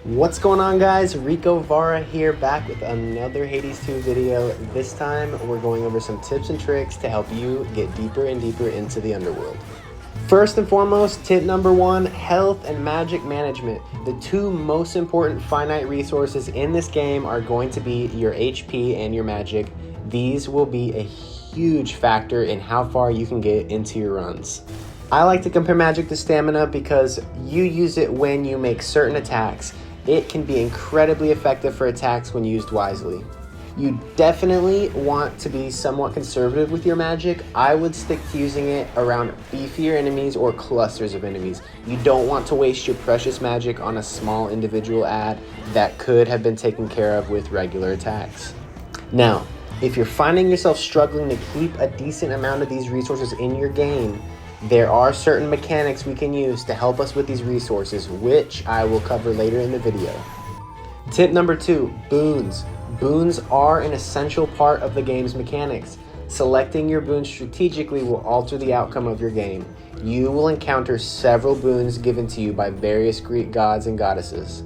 What's going on, guys? Rico Vara here, back with another Hades 2 video. This time we're going over some tips and tricks to help you get deeper and deeper into the underworld. First and foremost, tip number one, health and magic management. The two most important finite resources in this game are going to be your HP and your magic. These will be a huge factor in how far you can get into your runs. I like to compare magic to stamina because you use it when you make certain attacks. It can be incredibly effective for attacks when used wisely. You definitely want to be somewhat conservative with your magic. I would stick to using it around beefier enemies or clusters of enemies. You don't want to waste your precious magic on a small individual ad that could have been taken care of with regular attacks. Now, if you're finding yourself struggling to keep a decent amount of these resources in your game, there are certain mechanics we can use to help us with these resources, which I will cover later in the video. Tip number two, boons. Boons are an essential part of the game's mechanics. Selecting your boons strategically will alter the outcome of your game. You will encounter several boons given to you by various Greek gods and goddesses.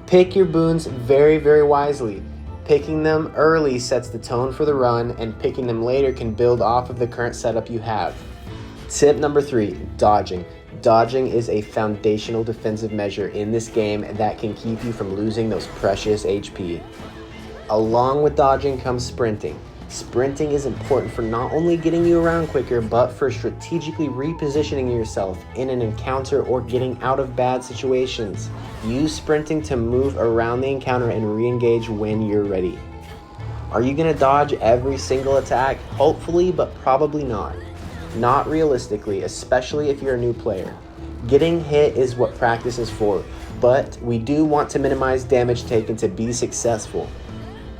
Pick your boons very wisely. Picking them early sets the tone for the run, and picking them later can build off of the current setup you have. Tip number three, dodging. Dodging is a foundational defensive measure in this game that can keep you from losing those precious HP. Along with dodging comes sprinting. Sprinting is important for not only getting you around quicker, but for strategically repositioning yourself in an encounter or getting out of bad situations. Use sprinting to move around the encounter and re-engage when you're ready. Are you going to dodge every single attack? Hopefully, but probably not. Not realistically, especially if you're a new player. Getting hit is what practice is for, but we do want to minimize damage taken to be successful.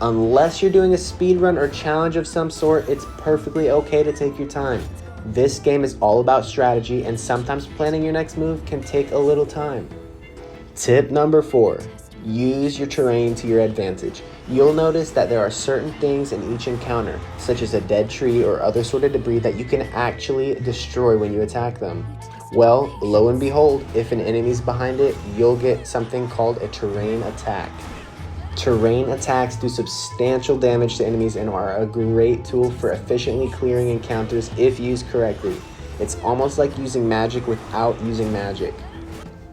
Unless you're doing a speed run or challenge of some sort, it's perfectly okay to take your time. This game is all about strategy, and sometimes planning your next move can take a little time. Tip number four, use your terrain to your advantage. You'll notice that there are certain things in each encounter, such as a dead tree or other sort of debris, that you can actually destroy when you attack them. Well, lo and behold, if an enemy's behind it, you'll get something called a terrain attack. Terrain attacks do substantial damage to enemies and are a great tool for efficiently clearing encounters if used correctly. It's almost like using magic without using magic.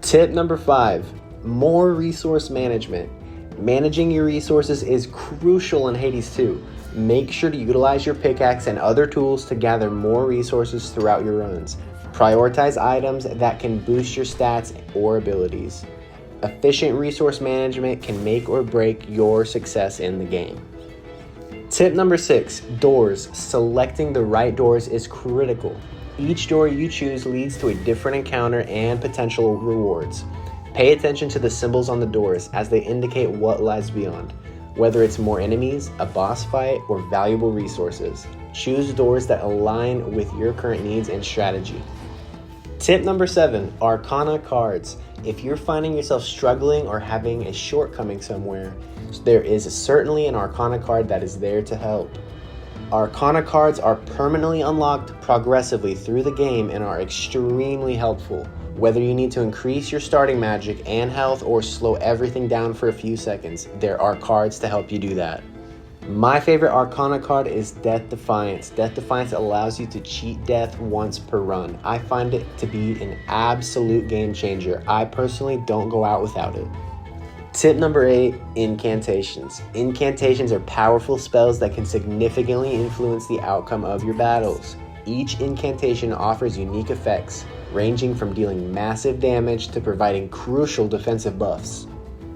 Tip number five, more resource management. Managing your resources is crucial in Hades 2. Make sure to utilize your pickaxe and other tools to gather more resources throughout your runs. Prioritize items that can boost your stats or abilities. Efficient resource management can make or break your success in the game. Tip number six, doors. Selecting the right doors is critical. Each door you choose leads to a different encounter and potential rewards. Pay attention to the symbols on the doors as they indicate what lies beyond, whether it's more enemies, a boss fight, or valuable resources. Choose doors that align with your current needs and strategy. Tip number seven, Arcana cards. If you're finding yourself struggling or having a shortcoming somewhere, there is certainly an Arcana card that is there to help. Arcana cards are permanently unlocked progressively through the game and are extremely helpful. Whether you need to increase your starting magic and health or slow everything down for a few seconds, there are cards to help you do that. My favorite Arcana card is Death Defiance. Death Defiance allows you to cheat death once per run. I find it to be an absolute game changer. I personally don't go out without it. Tip number eight, incantations. Incantations are powerful spells that can significantly influence the outcome of your battles. Each incantation offers unique effects, ranging from dealing massive damage to providing crucial defensive buffs.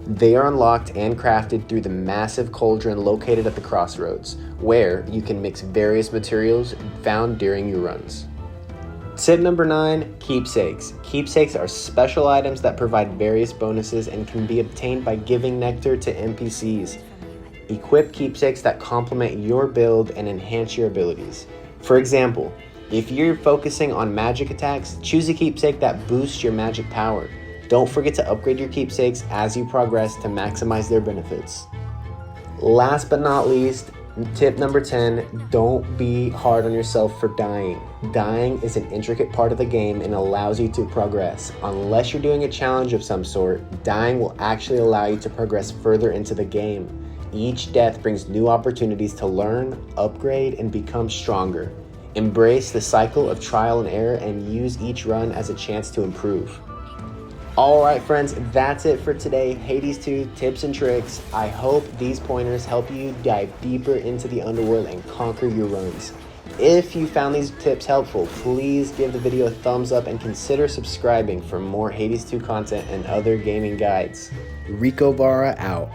They are unlocked and crafted through the massive cauldron located at the crossroads, where you can mix various materials found during your runs. Tip number nine, keepsakes. Keepsakes are special items that provide various bonuses and can be obtained by giving nectar to NPCs. Equip keepsakes that complement your build and enhance your abilities. For example, if you're focusing on magic attacks, choose a keepsake that boosts your magic power. Don't forget to upgrade your keepsakes as you progress to maximize their benefits. Last but not least, Tip number 10, don't be hard on yourself for dying. Dying is an intricate part of the game and allows you to progress. Unless you're doing a challenge of some sort, dying will actually allow you to progress further into the game. Each death brings new opportunities to learn, upgrade, and become stronger. Embrace the cycle of trial and error and use each run as a chance to improve. Alright friends, that's it for today. Hades 2 tips and tricks. I hope these pointers help you dive deeper into the underworld and conquer your runs. If you found these tips helpful, please give the video a thumbs up and consider subscribing for more Hades 2 content and other gaming guides. Rico Vara out.